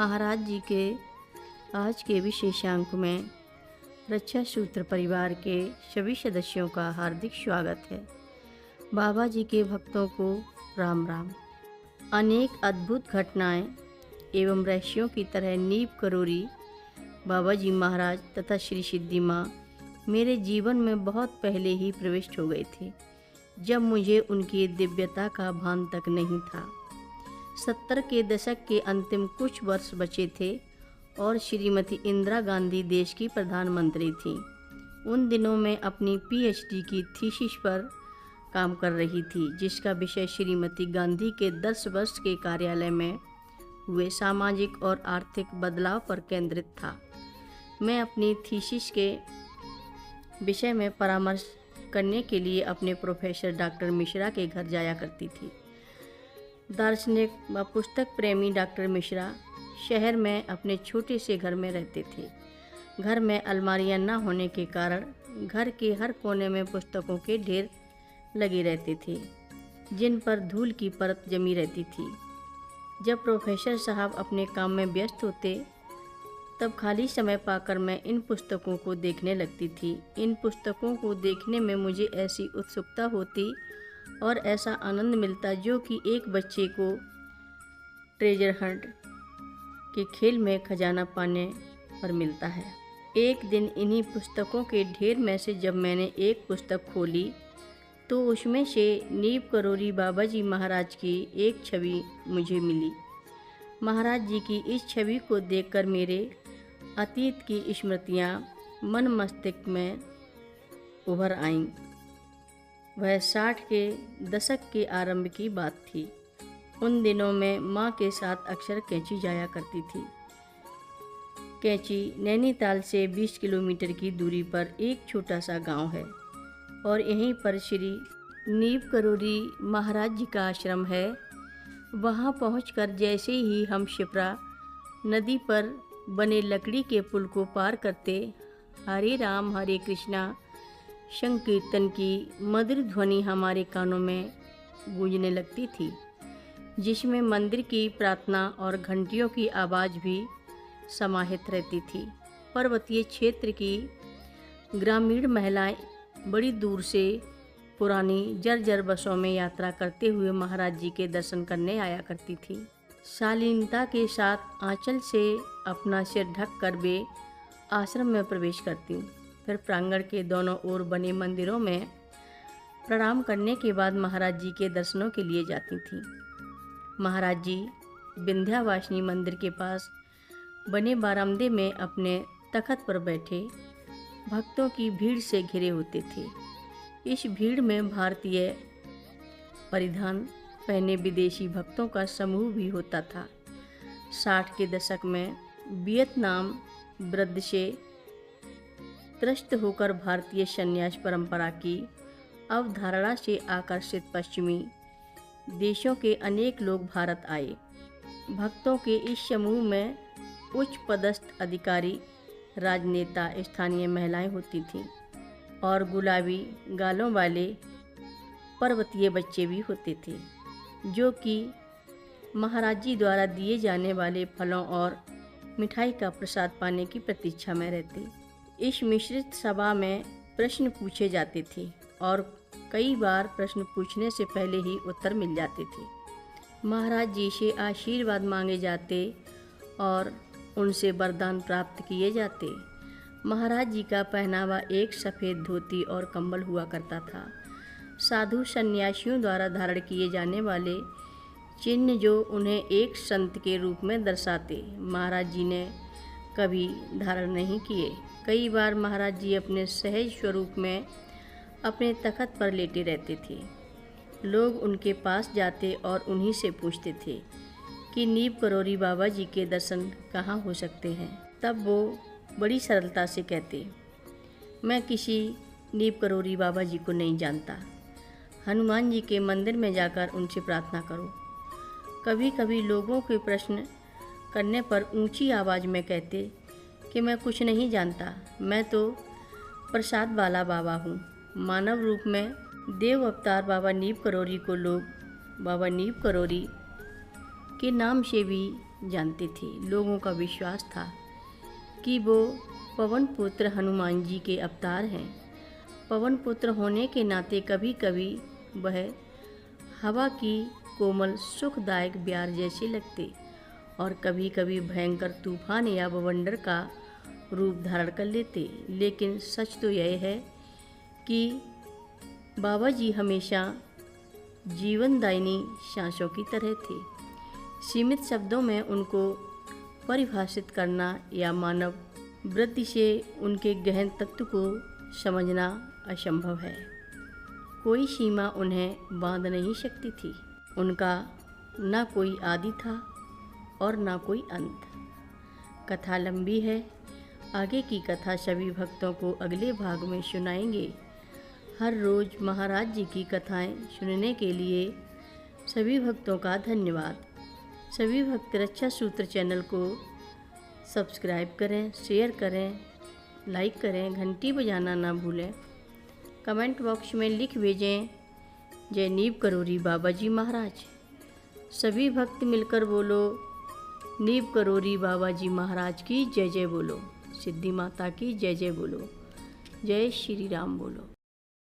महाराज जी के आज के विशेषांक में रक्षा सूत्र परिवार के सभी सदस्यों का हार्दिक स्वागत है। बाबा जी के भक्तों को राम राम। अनेक अद्भुत घटनाएं एवं रहस्यों की तरह नींव करोरी बाबा जी महाराज तथा श्री सिद्धि माँ मेरे जीवन में बहुत पहले ही प्रविष्ट हो गए थे, जब मुझे उनकी दिव्यता का भान तक नहीं था। 70 के दशक के अंतिम कुछ वर्ष बचे थे और श्रीमती इंदिरा गांधी देश की प्रधानमंत्री थीं। उन दिनों में अपनी पीएचडी की थीसिस पर काम कर रही थी, जिसका विषय श्रीमती गांधी के 10 वर्ष के कार्यालय में हुए सामाजिक और आर्थिक बदलाव पर केंद्रित था। मैं अपनी थीसिस के विषय में परामर्श करने के लिए अपने प्रोफेसर डॉक्टर मिश्रा के घर जाया करती थी। दार्शनिक व पुस्तक प्रेमी डॉक्टर मिश्रा शहर में अपने छोटे से घर में रहते थे। घर में अलमारियां न होने के कारण घर के हर कोने में पुस्तकों के ढेर लगे रहते थे, जिन पर धूल की परत जमी रहती थी। जब प्रोफेसर साहब अपने काम में व्यस्त होते, तब खाली समय पाकर मैं इन पुस्तकों को देखने लगती थी। इन पुस्तकों को देखने में मुझे ऐसी उत्सुकता होती और ऐसा आनंद मिलता जो कि एक बच्चे को ट्रेजर हंट के खेल में खजाना पाने पर मिलता है। एक दिन इन्हीं पुस्तकों के ढेर में से जब मैंने एक पुस्तक खोली तो उसमें से नींव करोरी बाबा जी महाराज की एक छवि मुझे मिली। महाराज जी की इस छवि को देखकर मेरे अतीत की स्मृतियाँ मन मस्तिष्क में उभर आईं। वह 60 के दशक के आरंभ की बात थी। उन दिनों में माँ के साथ अक्सर कैंची जाया करती थी। कैंची नैनीताल से 20 किलोमीटर की दूरी पर एक छोटा सा गांव है और यहीं पर श्री नींव करोरी महाराज जी का आश्रम है। वहां पहुंचकर जैसे ही हम शिप्रा नदी पर बने लकड़ी के पुल को पार करते, हरे राम हरे कृष्णा संकीर्तन की मधुर ध्वनि हमारे कानों में गूंजने लगती थी, जिसमें मंदिर की प्रार्थना और घंटियों की आवाज़ भी समाहित रहती थी। पर्वतीय क्षेत्र की ग्रामीण महिलाएं बड़ी दूर से पुरानी जर्जर बसों में यात्रा करते हुए महाराज जी के दर्शन करने आया करती थी। शालीनता के साथ आंचल से अपना सिर ढक कर वे आश्रम में प्रवेश करती, फिर प्रांगण के दोनों ओर बने मंदिरों में प्रणाम करने के बाद महाराज जी के दर्शनों के लिए जाती थीं। महाराज जी विंध्यावासिनी मंदिर के पास बने बारामदे में अपने तख्त पर बैठे भक्तों की भीड़ से घिरे होते थे। इस भीड़ में भारतीय परिधान पहने विदेशी भक्तों का समूह भी होता था। 60 के दशक में वियतनाम वृद्ध से त्रस्त होकर भारतीय संन्यास परंपरा की अवधारणा से आकर्षित पश्चिमी देशों के अनेक लोग भारत आए। भक्तों के इस समूह में उच्च पदस्थ अधिकारी, राजनेता, स्थानीय महिलाएं होती थीं और गुलाबी गालों वाले पर्वतीय बच्चे भी होते थे, जो कि महाराज जी द्वारा दिए जाने वाले फलों और मिठाई का प्रसाद पाने की प्रतीक्षा में रहते। इस मिश्रित सभा में प्रश्न पूछे जाते थे और कई बार प्रश्न पूछने से पहले ही उत्तर मिल जाते थे। महाराज जी से आशीर्वाद मांगे जाते और उनसे वरदान प्राप्त किए जाते। महाराज जी का पहनावा एक सफ़ेद धोती और कंबल हुआ करता था। साधु सन्यासियों द्वारा धारण किए जाने वाले चिन्ह जो उन्हें एक संत के रूप में दर्शाते, महाराज जी ने कभी धारण नहीं किए। कई बार महाराज जी अपने सहज स्वरूप में अपने तख्त पर लेटे रहते थे। लोग उनके पास जाते और उन्हीं से पूछते थे कि नींव करोरी बाबा जी के दर्शन कहाँ हो सकते हैं। तब वो बड़ी सरलता से कहते, मैं किसी नींव करोरी बाबा जी को नहीं जानता। हनुमान जी के मंदिर में जाकर उनसे प्रार्थना करो। कभी कभी लोगों के प्रश्न करने पर ऊंची आवाज़ में कहते कि मैं कुछ नहीं जानता, मैं तो प्रसाद वाला बाबा हूँ। मानव रूप में देव अवतार बाबा नींव करोरी को लोग बाबा नींव करोरी के नाम से भी जानती थी। लोगों का विश्वास था कि वो पवन पुत्र हनुमान जी के अवतार हैं। पवन पुत्र होने के नाते कभी कभी वह हवा की कोमल सुखदायक ब्यार जैसे लगते और कभी कभी भयंकर तूफान या बवंडर का रूप धारण कर लेते। लेकिन सच तो यह है कि बाबा जी हमेशा जीवनदायिनी सांसों की तरह थे। सीमित शब्दों में उनको परिभाषित करना या मानव वृत्ति से उनके गहन तत्व को समझना असंभव है। कोई सीमा उन्हें बांध नहीं सकती थी। उनका ना कोई आदि था और ना कोई अंत। कथा लंबी है, आगे की कथा सभी भक्तों को अगले भाग में सुनाएंगे। हर रोज़ महाराज जी की कथाएं सुनने के लिए सभी भक्तों का धन्यवाद। सभी भक्त रक्षा सूत्र चैनल को सब्सक्राइब करें, शेयर करें, लाइक करें, घंटी बजाना ना भूलें। कमेंट बॉक्स में लिख भेजें जय नीव करोरी बाबा जी महाराज। सभी भक्त मिलकर बोलो नीव करोरी बाबा जी महाराज की जय जय बोलो। सिद्धि माता की जय जय बोलो। जय श्री राम बोलो।